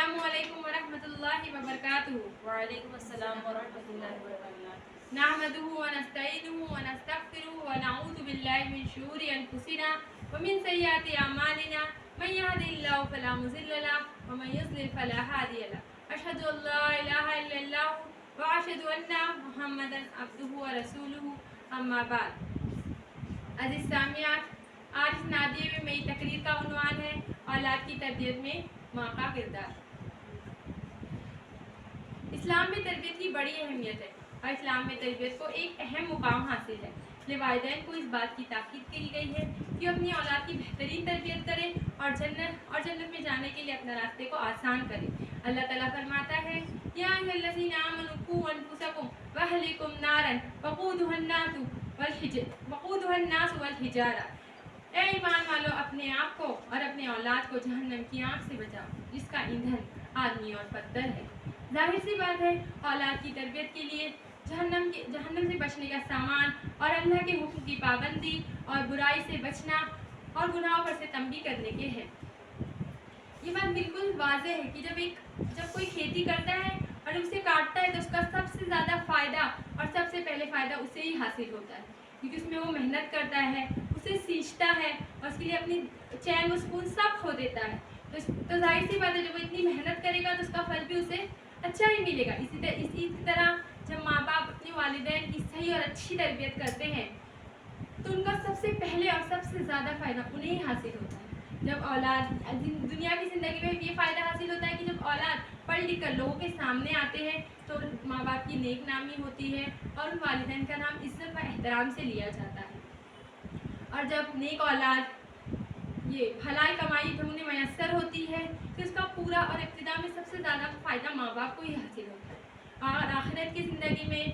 अस्सलामु अलैकुम वरहमतुल्लाहि वबरकातुहू। वालेकुम अस्सलाम वरहमतुल्लाहि वबरकातुहू। नहमदुहु व नस्तईनुहु व नस्तगफिरुहु व नऊज़ु बिल्लाहि मिन शुरूरि अनफुसिना व मिन सय्यिआति अमालिना मन यहदिहिल्लाहु फला मुज़िल्ल लहु व मन युज़लिल फला हादिय लहु। अशहदु अल्ला इलाहा इल्लल्लाह व अशहदु अन्ना मुहम्मदन अब्दुहु व रसूलुहु। अम्मा बाद। अज़ीज़ सामियात, आज इस नादिए में मेरी तकरीर का उन्वान है औलाद की तरबियत में माँ का किरदार। इस्लाम में तरबियत की बड़ी अहमियत है और इस्लाम में तरबियत को एक अहम मुकाम हासिल है। इसलिए वालिदैन को इस बात की ताकीद की गई है कि अपनी औलाद की बेहतरीन तरबियत करें और जन्नत में जाने के लिए अपने रास्ते को आसान करें। अल्लाह ताला फरमाता है, या अय्युहल्लज़ीना आमनू क़ू अनफुसकुम व अहलिकुम नारन वक़ूदुहन्नास वल हिजारा। ए ईमान वालो, अपने आप को और अपने औलाद को जहन्नम की आग से बचाओ जिसका ईंधन आदमी और पत्थर है। जाहिर सी बात है, औलाद की तरबियत के लिए जहन्नम से बचने का सामान और अल्लाह के हुक्म की पाबंदी और बुराई से बचना और गुनाहों पर से तंबी करने के हैं। ये बात बिल्कुल वाज़ेह है कि जब कोई खेती करता है और उसे काटता है तो उसका सबसे ज़्यादा फ़ायदा और सबसे पहले फ़ायदा उसे ही हासिल होता है, क्योंकि उसमें वो मेहनत करता है, उसे सींचता है और उसके लिए अपनी चैन व सुकून सब खो देता है। तो जाहिर सी बात है, जब वो इतनी मेहनत करेगा तो उसका फल भी उसे अच्छा ही मिलेगा। इसी तरह जब माँ बाप अपने वालिदैन की सही और अच्छी तरबियत करते हैं तो उनका सबसे पहले और सबसे ज़्यादा फ़ायदा उन्हें ही हासिल होता है। जब औलाद दुनिया की ज़िंदगी में ये फ़ायदा हासिल होता है कि जब औलाद पढ़ लिख कर लोगों के सामने आते हैं तो माँ बाप की नेक नामी होती है और उन वालिदैन का नाम इज़्ज़त व एहतराम से लिया जाता है। और जब नेक औलाद ये हलाल कमाई जब उन्हें मैसर होती है तो इसका पूरा और इब्तिदा में सबसे ज़्यादा फ़ायदा माँ बाप को ही हासिल होता है। और आखिरत की ज़िंदगी में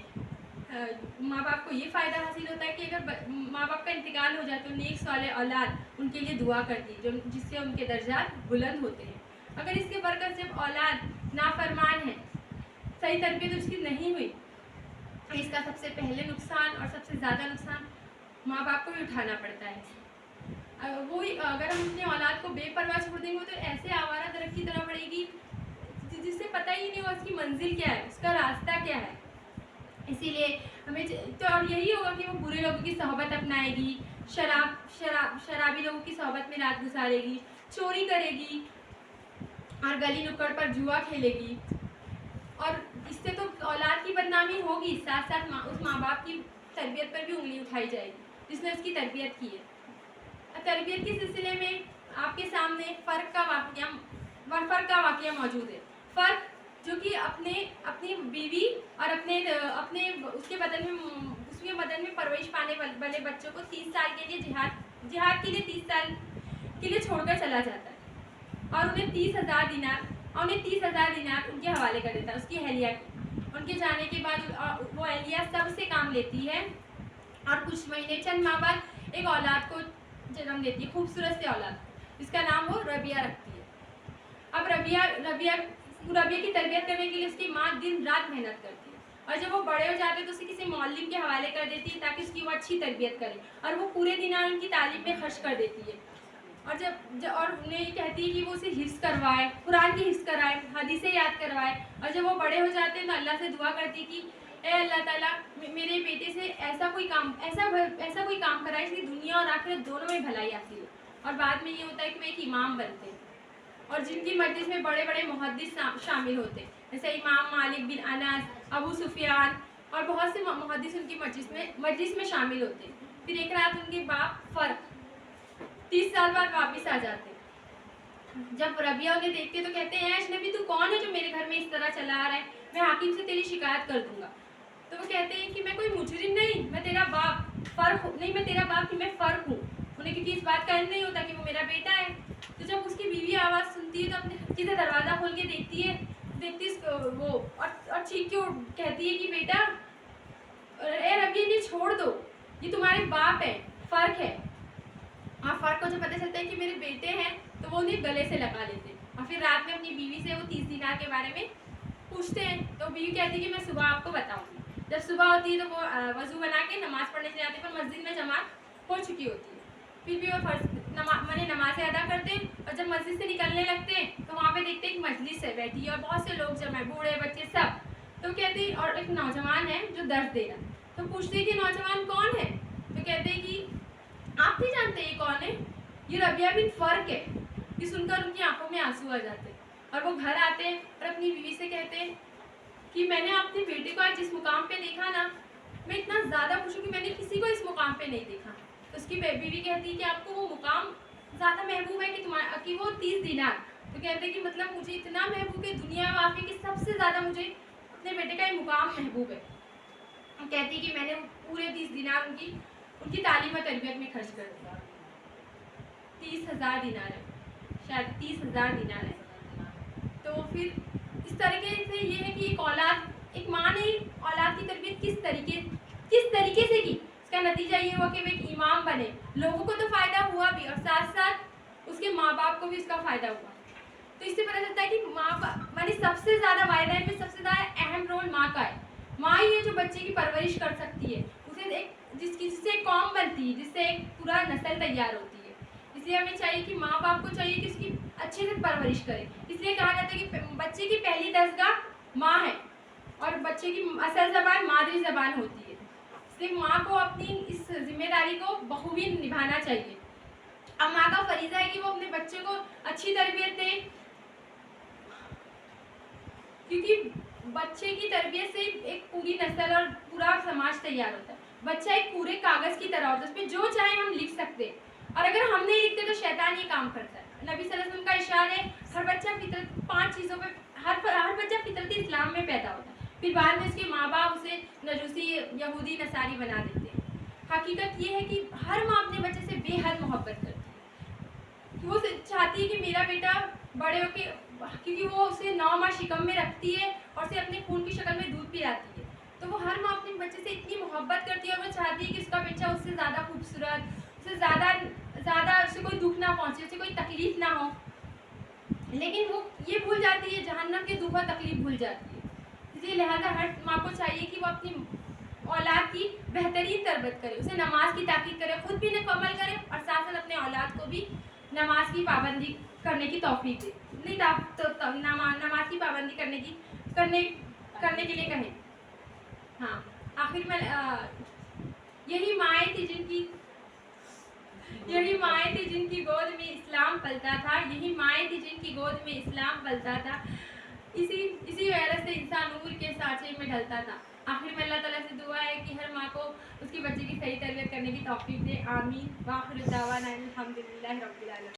माँ बाप को ये फ़ायदा हासिल होता है कि अगर माँ बाप का इंतकाल हो जाए तो नेक साले औलाद उनके लिए दुआ करती है, जिससे उनके दर्जात बुलंद होते हैं। अगर इसके बरकत जब औलाद नाफरमान है, सही तरबियत उसकी नहीं हुई, इसका सबसे पहले नुकसान और सबसे ज़्यादा नुकसान माँ बाप को ही उठाना पड़ता है। अगर हम अपने औलाद को बेपरवाह छोड़ देंगे तो ऐसे आवारा दरख्त की तरह बढ़ेगी जिससे पता ही नहीं होगा उसकी मंजिल क्या है, उसका रास्ता क्या है। इसीलिए हमें तो और यही होगा कि वो बुरे लोगों की सोहबत अपनाएगी, शराबी लोगों की सोहबत में रात गुजारेगी, चोरी करेगी और गली नुक्कड़ पर जुआ खेलेगी। और इससे तो औलाद की बदनामी होगी, साथ साथ उस माँ बाप की तरबियत पर भी उंगली उठाई जाएगी जिसने उसकी तरबियत की है। तरबियत के सिलसिले में आपके सामने फ़र्क का वाक़या मौजूद है। फ़र्क जो कि अपनी बीवी और अपने उसके बदन में परवरिश पाने वाले बच्चों को 30 साल के लिए जिहाद के लिए 30 साल के लिए छोड़कर चला जाता है और उन्हें 30,000 दिनार उनके हवाले कर देता है, उसकी अहलिया की। उनके जाने के बाद वो अहलिया सबसे काम लेती है और कुछ महीने चंद माह बाद एक औलाद को जन्म देती है, खूबसूरत से औलाद, जिसका नाम वो रबिया रखती है। अब रबिया की तरबियत करने के लिए उसकी माँ दिन रात मेहनत करती है और जब वो बड़े हो जाते हैं तो उसे किसी मौलवी के हवाले कर देती है ताकि उसकी वो अच्छी तरबियत करे और वो पूरे दिनार उनकी तालीम में खर्च कर देती है। और उन्हें ये कहती है कि वो उसे हिफ्ज़ करवाए, कुरान की हिफ्ज़ कराए, हदीसें याद करवाए। और जब वो बड़े हो जाते हैं तो अल्लाह से दुआ करती कि ए अल्लाह ताला, मेरे बेटे से ऐसा कोई काम कराए इसलिए दुनिया और आखिरत दोनों में भलाई हासिल हो। और बाद में ये होता है कि वो एक इमाम बनते हैं और जिनकी मजलिस में बड़े बड़े मुहद्दिस शामिल होते हैं, जैसे इमाम मालिक बिन अनस, अबू सुफियान और बहुत से मुहद्दिस उनकी मजलिस में शामिल होते हैं। फिर एक रात उनके बाप फ़र्क 30 साल बाद वापस आ जाते हैं। जब रबिया उन्हें देखते तो कहते हैं, अजनबी तू कौन है जो मेरे घर में इस तरह चला आ रहा है, मैं हाकिम से तेरी शिकायत कर दूंगा। तो वो कहते हैं कि मैं कोई मुजरिम नहीं, मैं तेरा बाप मैं फ़र्क हूँ। उन्हें क्योंकि इस बात का इल्म नहीं होता कि वो मेरा बेटा है। तो जब उसकी बीवी आवाज़ सुनती है तो अपने हल्के से दरवाज़ा खोल के देखती वो और चीख के कहती है कि बेटा रबिया, ये छोड़ दो, ये तुम्हारे बाप है, फ़र्क है। और फ़र्क को जब पता चलता है कि मेरे बेटे हैं तो वो उन्हें गले से लगा लेते हैं और फिर रात में अपनी बीवी से वो 30 दिनार के बारे में पूछते हैं। तो बीवी कहती है कि मैं सुबह आपको बताऊंगी। जब सुबह होती है तो वो वज़ू बना के नमाज़ पढ़ने चले जाते हैं, पर मस्जिद में जमात हो चुकी होती है। फिर भी वो नमाज़ें अदा करते हैं और जब मस्जिद से निकलने लगते हैं तो वहाँ पे देखते हैं एक मजलिस है बैठी है और बहुत से लोग जमा है, बूढ़े बच्चे सब। तो कहते हैं, और एक नौजवान है जो दर्द दे रहा है, तो पूछते हैं कि नौजवान कौन है, तो कहते हैं कि आप नहीं जानते ये कौन है, ये रबिया बिन फर्क है। ये सुनकर उनकी आंखों में आंसू आ जाते हैं और वो घर आते हैं और अपनी बीवी से कहते हैं कि मैंने अपने बेटे को आज जिस मुकाम पे देखा ना, मैं इतना ज़्यादा खुश हूँ कि मैंने किसी को इस मुकाम पे नहीं देखा। तो उसकी बीवी कहती है कि आपको वो मुकाम ज़्यादा महबूब है कि वो 30 दिनार। तो कहते हैं कि मतलब मुझे इतना महबूब है दुनिया वाक़ई कि सबसे ज़्यादा मुझे अपने बेटे का ये मुकाम महबूब है। कहती है कि मैंने पूरे 30 दिनार उनकी तालीम और तरबियत में खर्च कर दिया। 30,000 दिनार है, शायद 30,000 दिनार है। तो फिर इस तरीके से ये है कि एक औलाद, एक माँ ने औलाद की तरबियत किस तरीके से की, इसका नतीजा ये हुआ कि वो एक इमाम बने। लोगों को तो फ़ायदा हुआ भी और साथ साथ उसके माँ बाप को भी इसका फ़ायदा हुआ। तो इससे पता चलता है कि माँ बाप माने सबसे ज़्यादा वालिदैन में सबसे ज़्यादा अहम रोल माँ का है। माँ ही है जो बच्चे की परवरिश कर सकती है, उसे जिससे एक कौम बनती है, जिससे एक पूरा नस्ल तैयार होती है। इसलिए हमें चाहिए कि माँ बाप को चाहिए कि उसकी अच्छे से परवरिश करें। इसलिए कहा जाता है कि बच्चे की पहली दरगाह माँ है और बच्चे की असल ज़बान मादरी ज़बान होती है। इसलिए माँ को अपनी इस जिम्मेदारी को बखूबी निभाना चाहिए। अब माँ का फरीज़ा है कि वो अपने बच्चे को अच्छी तरबियत दे, क्योंकि बच्चे की तरबियत से एक पूरी नस्ल और पूरा समाज तैयार होता है। बच्चा एक पूरे कागज़ की तरह होता है, उसमें जो चाहे हम लिख सकते हैं और अगर हम नहीं लिखते तो शैतान ये काम करता है। नबी सल्लल्लाहु अलैहि वसल्लम का इरशाद है, हर बच्चा फितरत 5 चीज़ों पे हर बच्चा फितरत इस्लाम में पैदा होता है, फिर बाद में उसके माँ बाप उसे नजूसी यहूदी नसारी बना देते हैं। हकीकत ये है कि हर माँ अपने बच्चे से बेहद मोहब्बत करती है, कि वो चाहती है कि मेरा बेटा बड़े होके, क्योंकि वो उसे 9 माह शिकम में रखती है और उसे अपने खून की शक्ल में दूध पिलाती है। तो वो हर माँ अपने बच्चे से इतनी मोहब्बत करती है और वो चाहती है कि उसका बच्चा उससे ज़्यादा खूबसूरत, उससे ज़्यादा उसे कोई दुख ना पहुँचे, उसे कोई तकलीफ़ ना हो। लेकिन वो ये भूल जाती है, जहन्नम के दुख और तकलीफ़ भूल जाती है। इसलिए लिहाजा हर माँ को चाहिए कि वो अपनी औलाद की बेहतरीन तरबियत करे, उसे नमाज की ताकीद करे, खुद भी अमल करे और साथ साथ अपने औलाद को भी नमाज की पाबंदी करने की तौफीक दे, नमाज की पाबंदी करने के लिए कहें। हाँ, आखिर में यही माएँ थी जिनकी गोद में इस्लाम पलता था, यही माएँ थी जिनकी गोद में इस्लाम पलता था। इसी वजह से इंसान नूर के सांचे में ढलता था। आखिर में अल्लाह ताला से दुआ है कि हर माँ को उसकी बच्चे की सही तरबियत करने की तौफीक दे। आमीन। व आखिर दावाना अनिल हम्दुलिल्लाहि रब्बिल आलमीन।